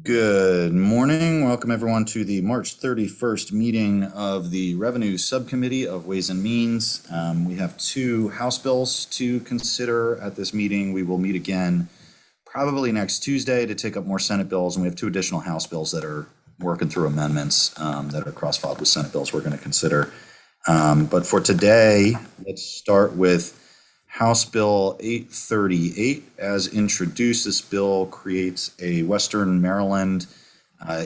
Good morning. Welcome everyone to the March 31st meeting of the Revenue Subcommittee of Ways and Means. We have two House bills to consider at this meeting. We will meet again probably next Tuesday to take up more Senate bills, and we have two additional House bills that are working through amendments that are cross-filed with Senate bills we're going to consider. But for today, let's start with House Bill 838. As introduced, this bill creates a Western Maryland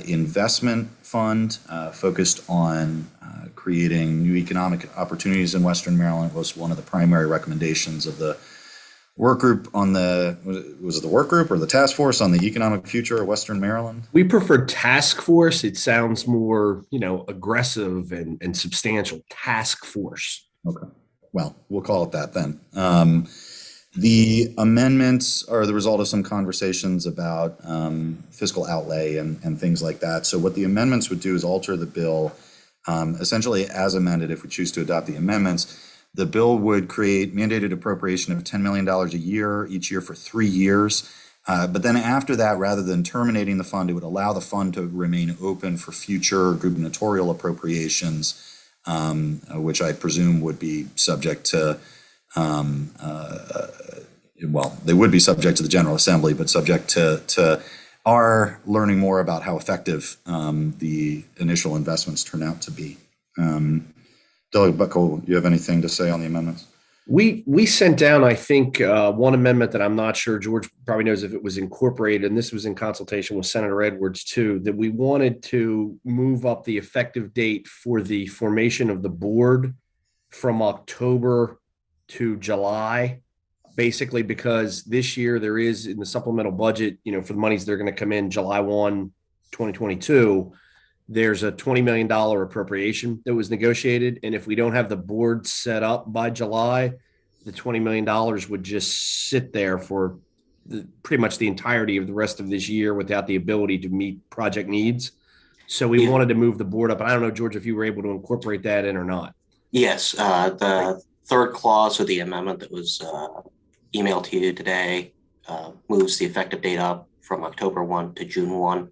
investment fund focused on creating new economic opportunities in Western Maryland. It was one of the primary recommendations of the work group on was it the work group or the task force on the economic future of Western Maryland? We prefer task force. It sounds more, aggressive and substantial. Task force. Okay. Well, we'll call it that then. The amendments are the result of some conversations about fiscal outlay and things like that. So what the amendments would do is alter the bill essentially as amended. If we choose to adopt the amendments, the bill would create mandated appropriation of $10 million a year each year for 3 years. But then after that, rather than terminating the fund, it would allow the fund to remain open for future gubernatorial appropriations, which I presume would be subject to, they would be subject to the General Assembly, but subject to our learning more about how effective the initial investments turn out to be. Delegate Buckle, you have anything to say on the amendments? We sent down, I think, one amendment that I'm not sure George probably knows if it was incorporated, and this was in consultation with Senator Edwards too, that we wanted to move up the effective date for the formation of the board from October to July, basically because this year there is in the supplemental budget, for the monies that are going to come in July 1, 2022, there's a $20 million appropriation that was negotiated. And if we don't have the board set up by July, the $20 million would just sit there for pretty much the entirety of the rest of this year without the ability to meet project needs. So we wanted to move the board up. And I don't know, George, if you were able to incorporate that in or not. Yes, the third clause of the amendment that was emailed to you today moves the effective date up from October 1 to June 1.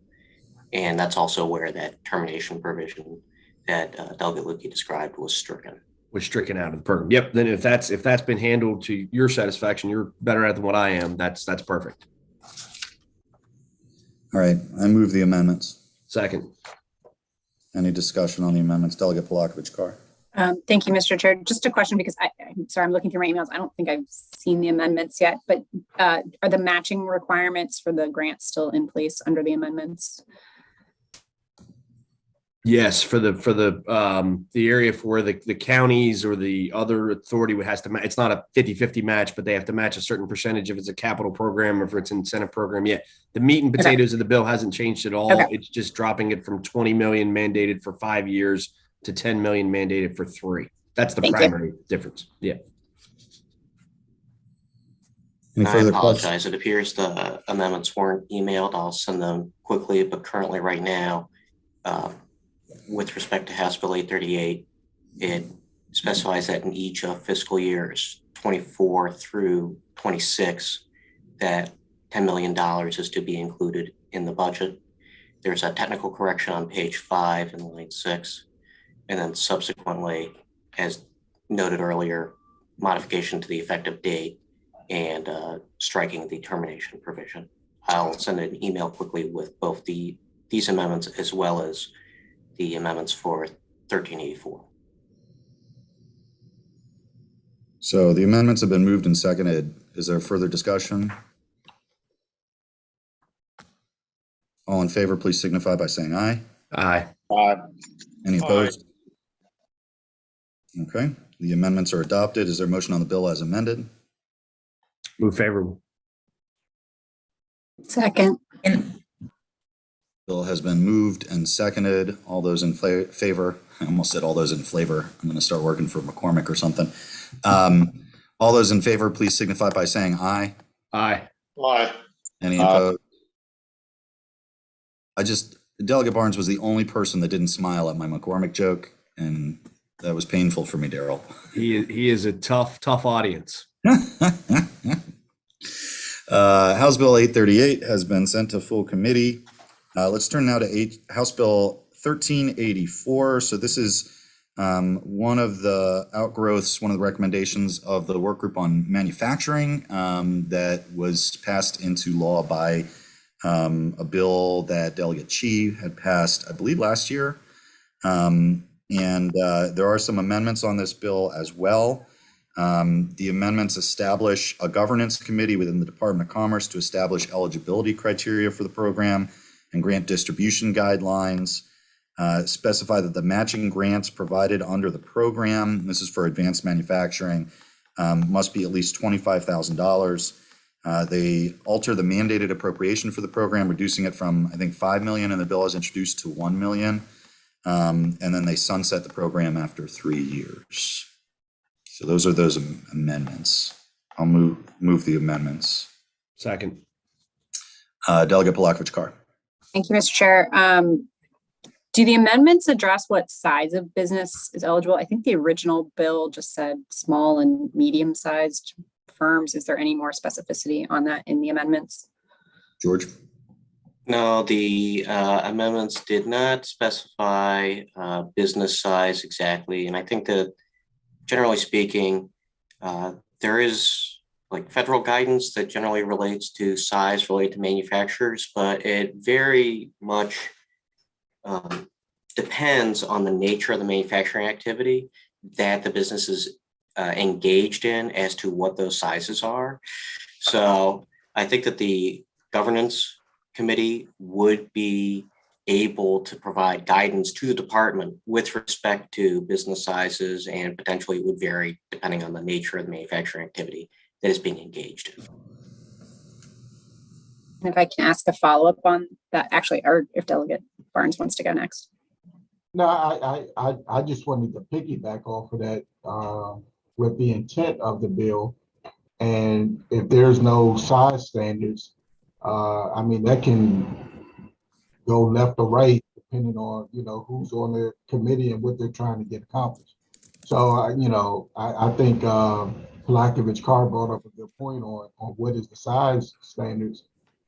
And that's also where that termination provision that Delegate Lukey described was stricken. Was stricken out of the program. Yep. Then if that's been handled to your satisfaction, you're better at it than what I am. That's perfect. All right, I move the amendments. Second. Any discussion on the amendments? Delegate Polakovich-Carr. Thank you, Mr. Chair. Just a question because I'm sorry, I'm looking through my emails. I don't think I've seen the amendments yet, but are the matching requirements for the grant still in place under the amendments? Yes, for the area for the counties or the other authority has to match. It's not a 50-50 match, but they have to match a certain percentage if it's a capital program or if it's an incentive program. Yeah, the meat and potatoes of the bill hasn't changed at all. It's just dropping it from 20 million mandated for 5 years to 10 million mandated for 3. That's the primary difference. Yeah. I apologize. It appears the amendments weren't emailed. I'll send them quickly, but currently right now, with respect to House Bill 838, it specifies that in each of fiscal years 24 through 26, that $10 million is to be included in the budget. There's a technical correction on page 5 in line 6. And then subsequently, as noted earlier, modification to the effective date and striking the termination provision. I'll send an email quickly with both these amendments as well as the amendments for 1384. So the amendments have been moved and seconded. Is there further discussion? All in favor, please signify by saying aye. Aye. Aye. Any opposed? Okay, the amendments are adopted. Is there a motion on the bill as amended? Move favorable. Second. Bill has been moved and seconded. All those in favor, I almost said all those in flavor. I'm going to start working for McCormick or something. All those in favor, please signify by saying aye. Aye. Aye. Any opposed? Delegate Barnes was the only person that didn't smile at my McCormick joke, and that was painful for me, Daryl. He is a tough audience. House Bill 838 has been sent to full committee. Let's turn now to House Bill 1384. So this is one of the outgrowths, one of the recommendations of the work group on manufacturing that was passed into law by a bill that Delegate Chi had passed, I believe, last year. And there are some amendments on this bill as well. The amendments establish a governance committee within the Department of Commerce to establish eligibility criteria for the program and grant distribution guidelines. Specify that the matching grants provided under the program, this is for advanced manufacturing, must be at least $25,000. They alter the mandated appropriation for the program, reducing it from, I think, 5 million in the bill as introduced to 1 million. And then they sunset the program after 3 years. So those are those amendments. I'll move the amendments. Second. Delegate Palakovich-Carr. Thank you, Mr. Chair. Do the amendments address what size of business is eligible? I think the original bill just said small and medium-sized firms. Is there any more specificity on that in the amendments? George? No, the amendments did not specify business size exactly. And I think that generally speaking, there is like federal guidance that generally relates to size related to manufacturers, but it very much depends on the nature of the manufacturing activity that the business is engaged in as to what those sizes are. So I think that the governance committee would be able to provide guidance to the department with respect to business sizes, and potentially would vary depending on the nature of the manufacturing activity that is being engaged in. And if I can ask a follow-up on that, actually, or if Delegate Barnes wants to go next. No, I just wanted to piggyback off of that with the intent of the bill. And if there's no size standards, I mean, that can go left or right depending on, who's on the committee and what they're trying to get accomplished. So, I think Palakovich-Carr brought up a good point on what is the size standards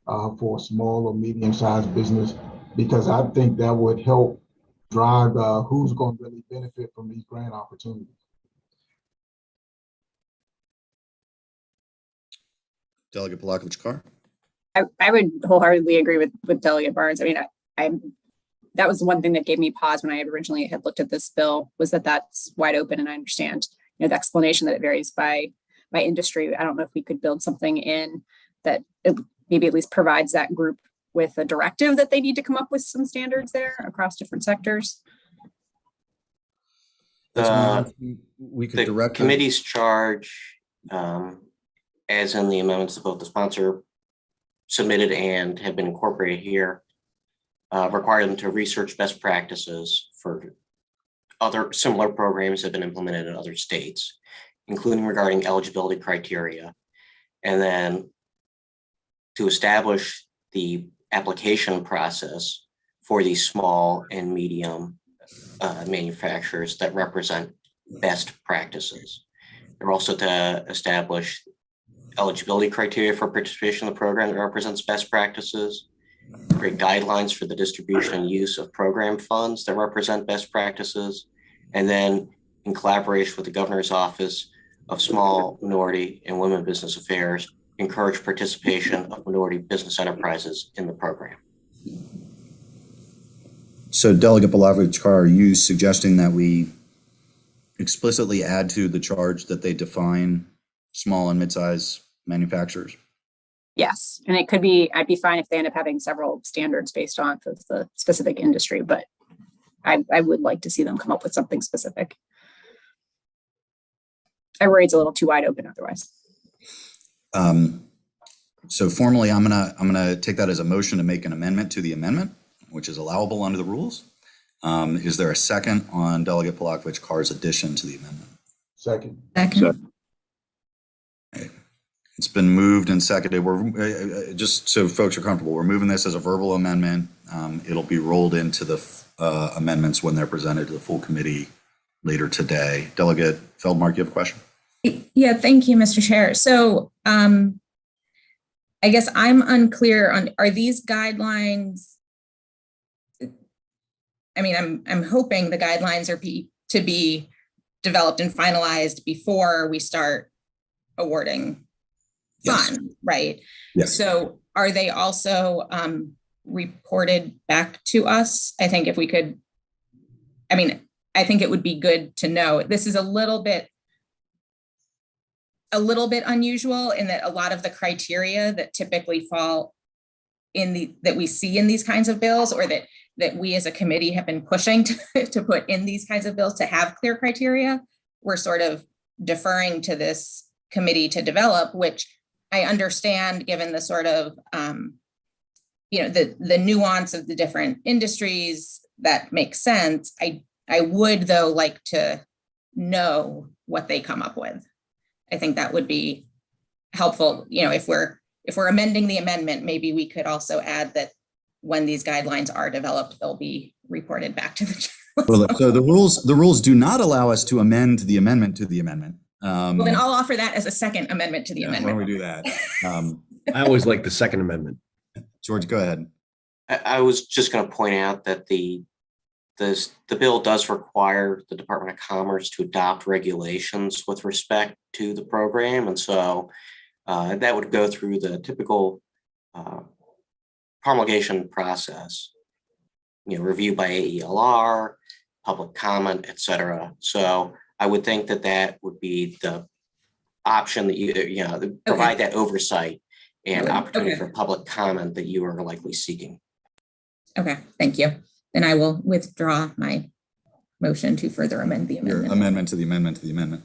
for small or medium-sized business, because I think that would help drive who's going to really benefit from these grant opportunities. Delegate Palakovich-Carr. I would wholeheartedly agree with Delegate Barnes. I mean, that was one thing that gave me pause when I originally had looked at this bill, was that that's wide open. And I understand, the explanation that it varies by industry. I don't know if we could build something in that maybe at least provides that group with a directive that they need to come up with some standards there across different sectors. We could direct the committee's charge, as in the amendments that both the sponsor submitted and have been incorporated here, require them to research best practices for other similar programs that have been implemented in other states, including regarding eligibility criteria, and then to establish the application process for these small and medium manufacturers that represent best practices. They're also to establish eligibility criteria for participation in the program that represents best practices, create guidelines for the distribution and use of program funds that represent best practices, and then in collaboration with the Governor's Office of Small, Minority, and Women Business Affairs, encourage participation of minority business enterprises in the program. So Delegate Palakovich-Carr, are you suggesting that we explicitly add to the charge that they define small and mid-size manufacturers? Yes, and it could be, I'd be fine if they end up having several standards based on the specific industry, but I would like to see them come up with something specific. I worry it's a little too wide open otherwise. So formally, I'm gonna take that as a motion to make an amendment to the amendment, which is allowable under the rules. Is there a second on Delegate Palakovich-Carr's addition to the amendment? Second. Okay. It's been moved and seconded. We're just so folks are comfortable, we're moving this as a verbal amendment. It'll be rolled into the amendments when they're presented to the full committee later today. Delegate Feldmark, you have a question? Yeah, thank you, Mr. Chair. So I guess I'm unclear on, are these guidelines I mean, I'm hoping the guidelines are to be developed and finalized before we start awarding Yes. funds, right? Yes. So are they also reported back to us? I think if we could, I mean, I think it would be good to know. This is a little bit unusual in that a lot of the criteria that typically fall in that we see in these kinds of bills, or that we as a committee have been pushing to put in these kinds of bills to have clear criteria, we're sort of deferring to this committee to develop, which I understand given the sort of, the nuance of the different industries, that makes sense. I would though like to know what they come up with. I think that would be helpful. If we're amending the amendment, maybe we could also add that when these guidelines are developed, they'll be reported back to the Well, so the rules do not allow us to amend the amendment to the amendment. Well, then I'll offer that as a second amendment to the amendment. Why don't we do that? I always like the Second Amendment. George, go ahead. I was just going to point out that the bill does require the Department of Commerce to adopt regulations with respect to the program. And so that would go through the typical promulgation process, review by AELR, public comment, et cetera. So I would think that would be the option that provide that oversight and opportunity for public comment that you are likely seeking. Okay, thank you. Then I will withdraw my motion to further amend the amendment. Your amendment to the amendment to the amendment.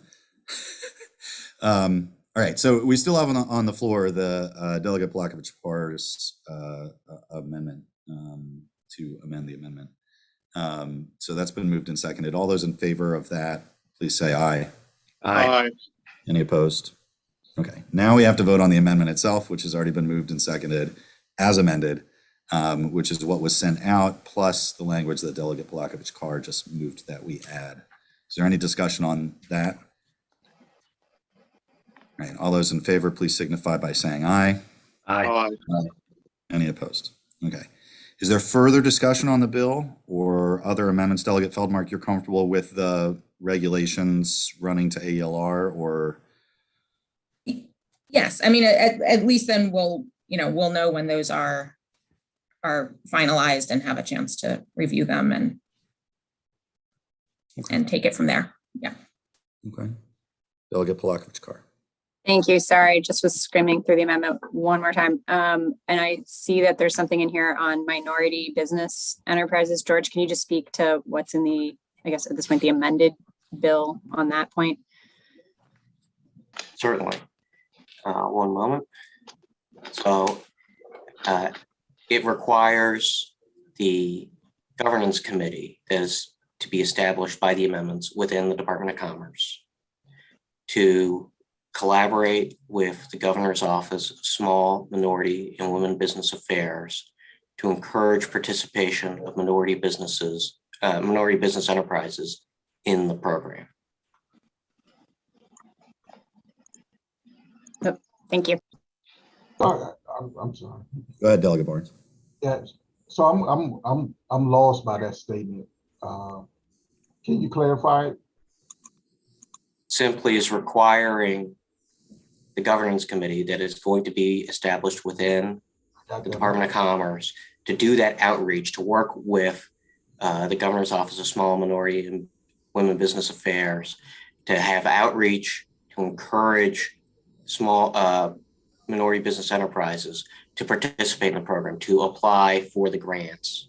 All right, so we still have on the floor the Delegate Plakovich-Parr's amendment to amend the amendment. So that's been moved and seconded. All those in favor of that, please say aye. Aye. Any opposed? Okay, now we have to vote on the amendment itself, which has already been moved and seconded as amended, which is what was sent out, plus the language that Delegate Plakovich-Parr just moved that we add. Is there any discussion on that? All right, all those in favor, please signify by saying aye. Aye. Any opposed? Okay. Is there further discussion on the bill or other amendments? Delegate Feldmark, you're comfortable with the regulations running to AELR, or? Yes, I mean, at least then we'll know when those are finalized and have a chance to review them and take it from there. Yeah. Okay. Delegate Plakovich-Parr. Thank you. Sorry, just was screaming through the amendment one more time. And I see that there's something in here on minority business enterprises. George, can you just speak to what's in the, I guess at this point, the amended bill on that point? Certainly. One moment. So it requires the governance committee that is to be established by the amendments within the Department of Commerce to collaborate with the Governor's Office of Small, Minority, and Women Business Affairs to encourage participation of minority business enterprises in the program. Thank you. I'm sorry. Go ahead, Delegate Barnes. Yes. So I'm lost by that statement. Can you clarify it? Simply is requiring the governance committee that is going to be established within the Department of Commerce to do that outreach, to work with the Governor's Office of Small, Minority, and Women Business Affairs, to have outreach to encourage small minority business enterprises to participate in the program, to apply for the grants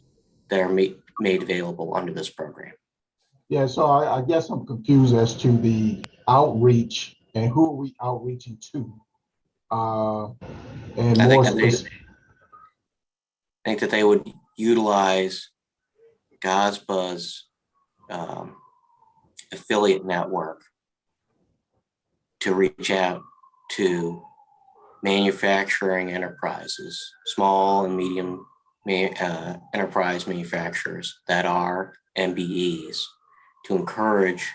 that are made available under this program. Yeah, so I guess I'm confused as to the outreach and who are we outreaching to? And I more think that they would utilize GOSBA's affiliate network to reach out to manufacturing enterprises, small and medium enterprise manufacturers that are MBEs, to encourage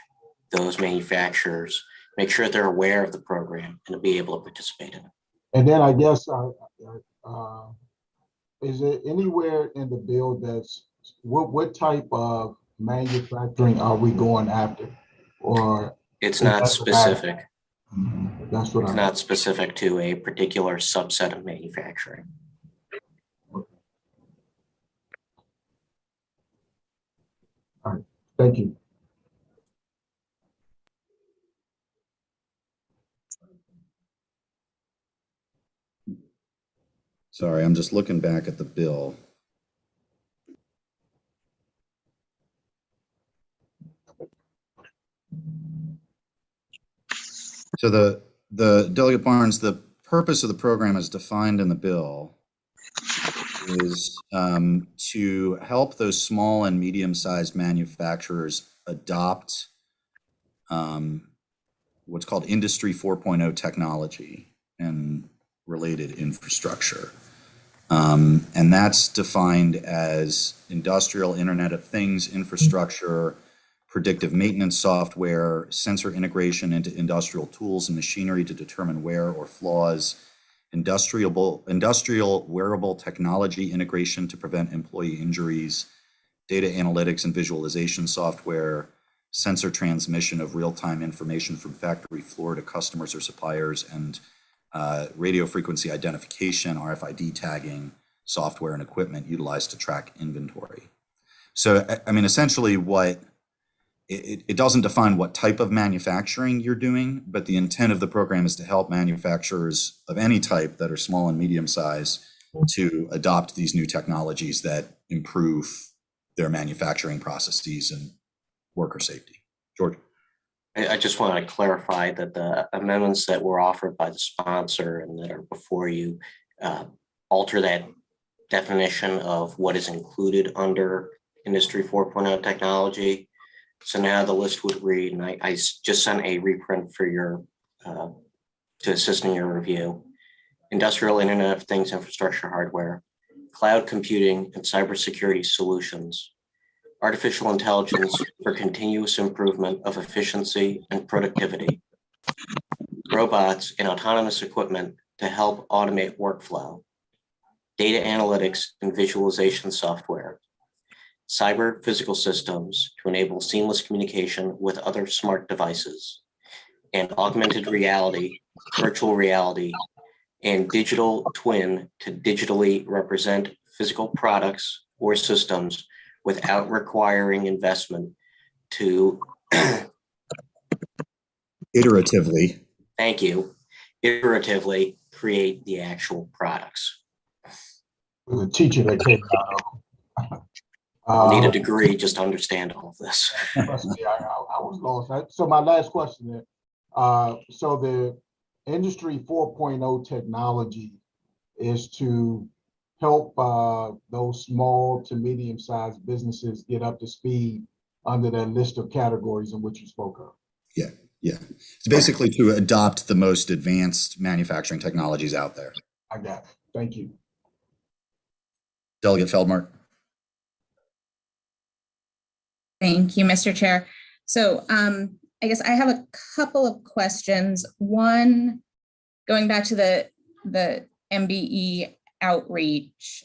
those manufacturers, make sure they're aware of the program and to be able to participate in it. And then I guess, is it anywhere in the bill that's what type of manufacturing are we going after? Or It's not specific. that's what It's I'm. not specific to a particular subset of manufacturing. All right, thank you. Sorry, I'm just looking back at the bill. So the Delegate Barnes, the purpose of the program as defined in the bill is to help those small and medium-sized manufacturers adopt what's called Industry 4.0 technology and related infrastructure. And that's defined as industrial Internet of Things infrastructure, predictive maintenance software, sensor integration into industrial tools and machinery to determine wear or flaws, industrial wearable technology integration to prevent employee injuries, data analytics and visualization software, sensor transmission of real-time information from factory floor to customers or suppliers, and radio frequency identification, RFID tagging, software and equipment utilized to track inventory. So, I mean, essentially what it doesn't define what type of manufacturing you're doing, but the intent of the program is to help manufacturers of any type that are small and medium size to adopt these new technologies that improve their manufacturing processes and worker safety. George? I just want to clarify that the amendments that were offered by the sponsor and that are before you alter that definition of what is included under Industry 4.0 technology. So now the list would read, and I just sent a reprint for your, to assist in your review: industrial Internet of Things infrastructure hardware, cloud computing and cybersecurity solutions, artificial intelligence for continuous improvement of efficiency and productivity, robots and autonomous equipment to help automate workflow, data analytics and visualization software, cyber physical systems to enable seamless communication with other smart devices, and augmented reality, virtual reality, and digital twin to digitally represent physical products or systems without requiring investment to Iteratively. thank you, iteratively create the actual products. The teacher that came out I'll need a of. degree just to understand all of this. Trust me, I was lost. So my last question then, so the Industry 4.0 technology is to help those small to medium-sized businesses get up to speed under that list of categories in which you spoke of. Yeah. It's basically to adopt the most advanced manufacturing technologies out there. I got it. Thank you. Delegate Feldmark. Thank you, Mr. Chair. So I guess I have a couple of questions. One, going back to the MBE outreach,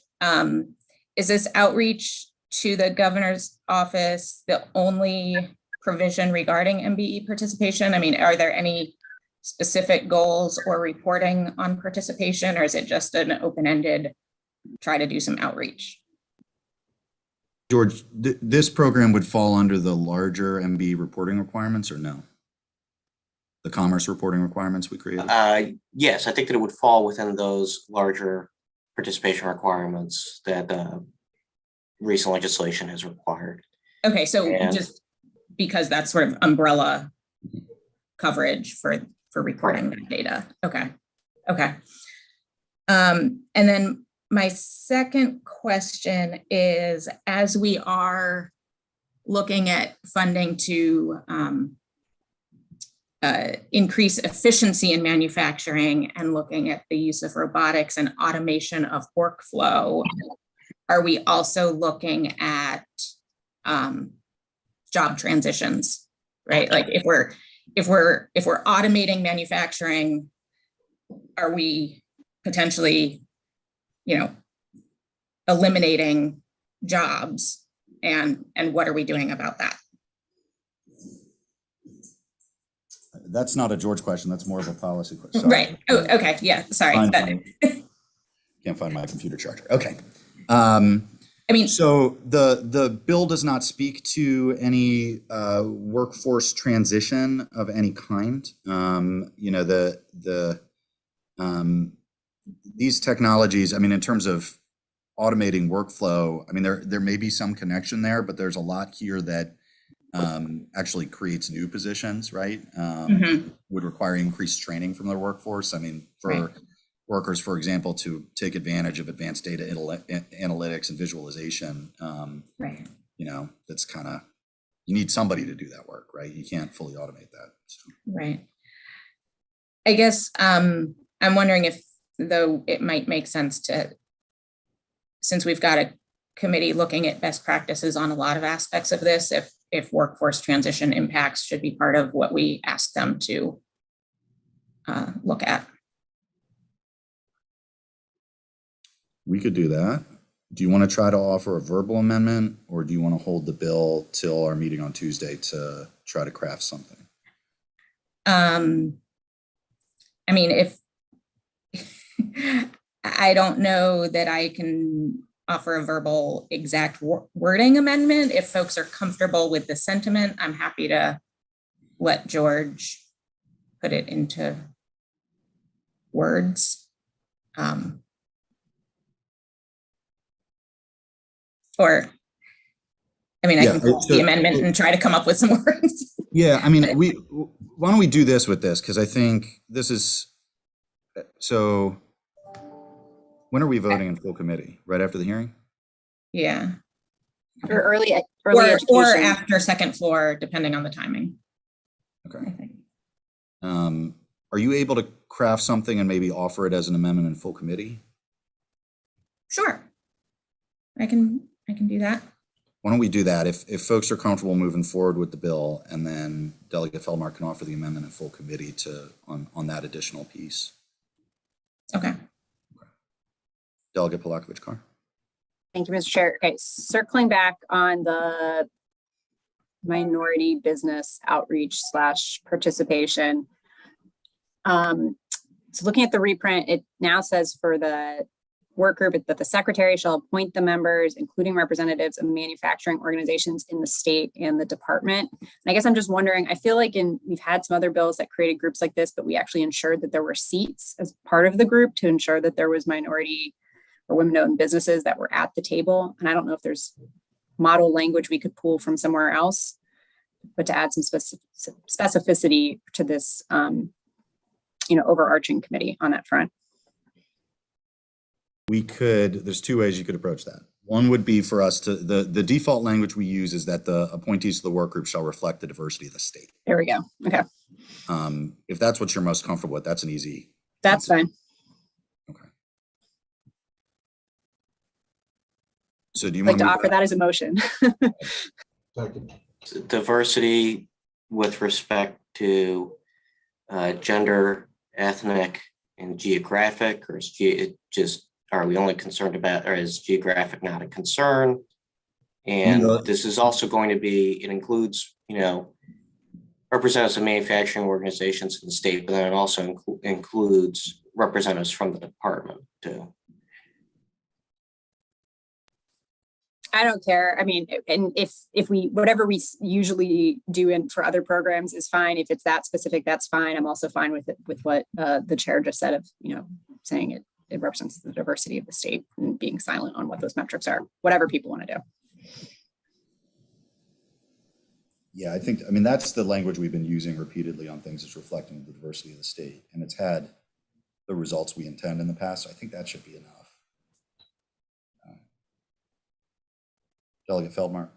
is this outreach to the governor's office the only provision regarding MBE participation? I mean, are there any specific goals or reporting on participation, or is it just an open-ended try to do some outreach? George, this program would fall under the larger MBE reporting requirements or no? The commerce reporting requirements we created? Yes, I think that it would fall within those larger participation requirements that recent legislation has required. Okay, so just because that's sort of umbrella coverage for reporting that data. Okay. And then my second question is, as we are looking at funding to increase efficiency in manufacturing and looking at the use of robotics and automation of workflow, are we also looking at job transitions, right? Like if we're automating manufacturing, are we potentially, eliminating jobs and what are we doing about that? That's not a George question. That's more of a policy question. Sorry. Right. Oh, okay. Yeah. Sorry. Can't find my computer charger. Okay. I mean, so the bill does not speak to any workforce transition of any kind. You know, these technologies, I mean, in terms of automating workflow, I mean, there may be some connection there, but there's a lot here that actually creates new positions, right? Would require increased training from their workforce. I mean, for workers, for example, to take advantage of advanced data analytics and visualization, you know, that's kind of, you need somebody to do that work, right? You can't fully automate that. So. Right. I guess I'm wondering if, though, it might make sense to, since we've got a committee looking at best practices on a lot of aspects of this, if workforce transition impacts should be part of what we ask them to look at. We could do that. Do you want to try to offer a verbal amendment, or do you want to hold the bill till our meeting on Tuesday to try to craft something? I mean, if I don't know that I can offer a verbal exact wording amendment. If folks are comfortable with the sentiment, I'm happy to let George put it into words. Or, I mean, I can pull the amendment and try to come up with some words. Yeah, I mean, why don't we do this with this? Because I think this is, so when are we voting in full committee? Right after the hearing? Yeah. Or early Or education. after second floor, depending on the timing. Okay. Are you able to craft something and maybe offer it as an amendment in full committee? Sure. I can do that. Why don't we do that? If folks are comfortable moving forward with the bill, and then Delegate Feldmar can offer the amendment in full committee on that additional piece. Okay. Delegate Polakovich-Carr. Thank you, Mr. Chair. Okay, circling back on the minority business outreach / participation. So looking at the reprint, it now says for the work group that the secretary shall appoint the members, including representatives of manufacturing organizations in the state and the department. And I guess I'm just wondering, I feel like we've had some other bills that created groups like this, but we actually ensured that there were seats as part of the group to ensure that there was minority or women-owned businesses that were at the table. And I don't know if there's model language we could pull from somewhere else, but to add some specificity to this, overarching committee on that front. There's two ways you could approach that. One would be for us to, the default language we use is that the appointees to the work group shall reflect the diversity of the state. There we go. Okay. If that's what you're most comfortable with, that's an easy. That's fine. Okay. So do you like want to offer that as a motion? Second. Diversity with respect to gender, ethnic, and geographic, or are we only concerned about, or is geographic not a concern? And this is also going to be, it includes, representatives of manufacturing organizations in the state, but then it also includes representatives from the department too. I don't care. I mean, and if we, whatever we usually do for other programs is fine. If it's that specific, that's fine. I'm also fine with it, with what the chair just said of, saying it represents the diversity of the state and being silent on what those metrics are, whatever people want to do. Yeah, I mean, that's the language we've been using repeatedly on things, is reflecting the diversity of the state. And it's had the results we intend in the past. So I think that should be enough. Delegate Feldmar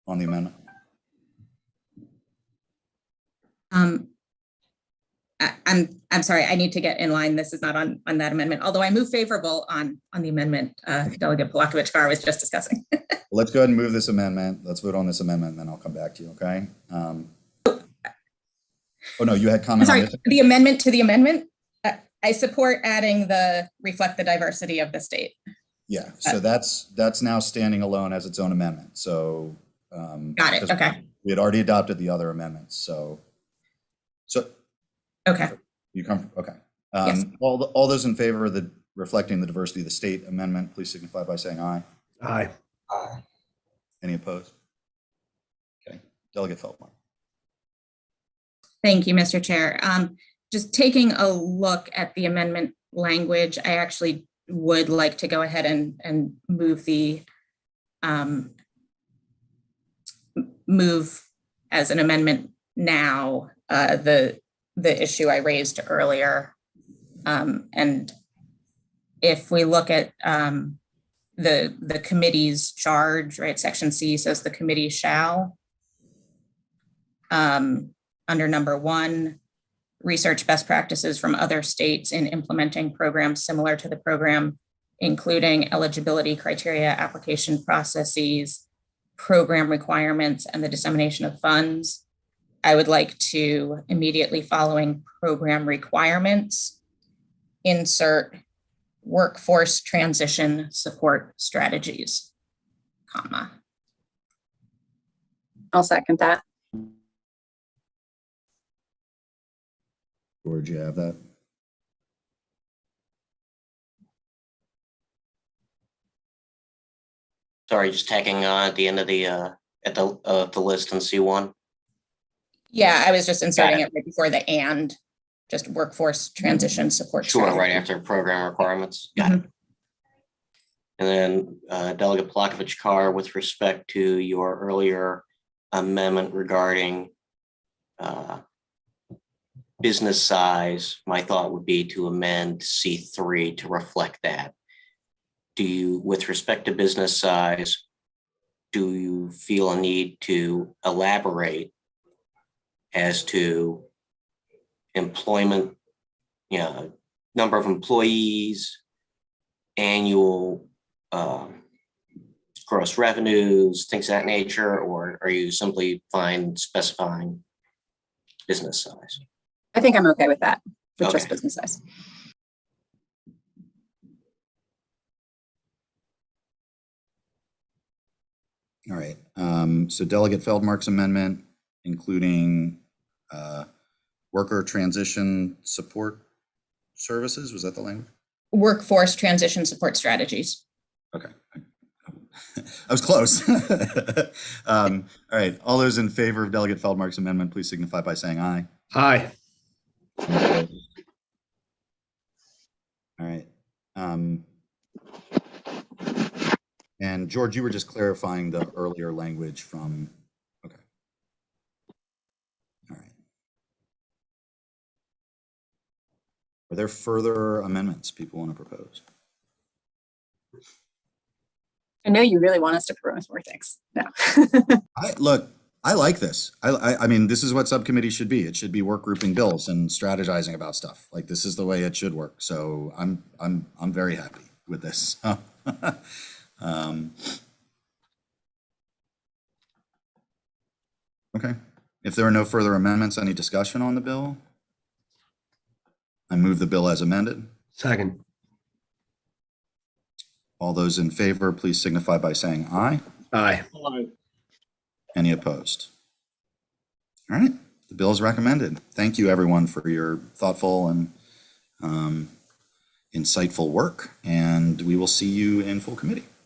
on the amendment. I'm sorry, I need to get in line. This is not on that amendment, although I move favorable on the amendment Delegate Polakovich-Carr was just discussing. Let's go ahead and move this amendment. Let's vote on this amendment, and then I'll come back to you, okay? Oh, no, you had comments. Sorry, the amendment to the amendment. I support adding reflect the diversity of the state. Yeah, so that's now standing alone as its own amendment, so. Got it, because okay, We had already adopted the other amendments, so okay. you come, okay. Yes. All those in favor of the reflecting the diversity of the state amendment, please signify by saying aye. Aye. Aye. Any opposed? Okay, Delegate Feldmark. Thank you, Mr. Chair. Just taking a look at the amendment language, I actually would like to go ahead and move the move as an amendment now the issue I raised earlier. And if we look at the committee's charge, right, section C says the committee shall, under number 1, research best practices from other states in implementing programs similar to the program, including eligibility criteria, application processes, program requirements, and the dissemination of funds. I would like to, immediately following program requirements, insert workforce transition support strategies, comma. I'll second that. George, you have that? Sorry, just tacking on at the end of the list in C1. Yeah, I was just inserting it right before the and, just workforce transition support. Sure, strategy. right after program requirements. Got it. And then Delegate Plavkovich-Carr, with respect to your earlier amendment regarding business size, my thought would be to amend C3 to reflect that. Do you, with respect to business size, do you feel a need to elaborate as to employment, number of employees, annual gross revenues, things of that nature, or are you simply fine specifying business size? I think I'm okay with that, with Okay. just business size. All right, so Delegate Feldmark's amendment, including worker transition support services, was that the language? Workforce transition support strategies. Okay. I was close. All right, all those in favor of Delegate Feldmark's amendment, please signify by saying aye. Aye. All right. And George, you were just clarifying the earlier language from, okay. All right. Are there further amendments people want to propose? I know you really want us to propose more things. No. Look, I like this. I mean, this is what subcommittee should be. It should be work grouping bills and strategizing about stuff. Like, this is the way it should work. So I'm very happy with this. Okay. If there are no further amendments, any discussion on the bill? I move the bill as amended. Second. All those in favor, please signify by saying aye. Aye. Any opposed? All right, the bill is recommended. Thank you, everyone, for your thoughtful and insightful work, and we will see you in full committee.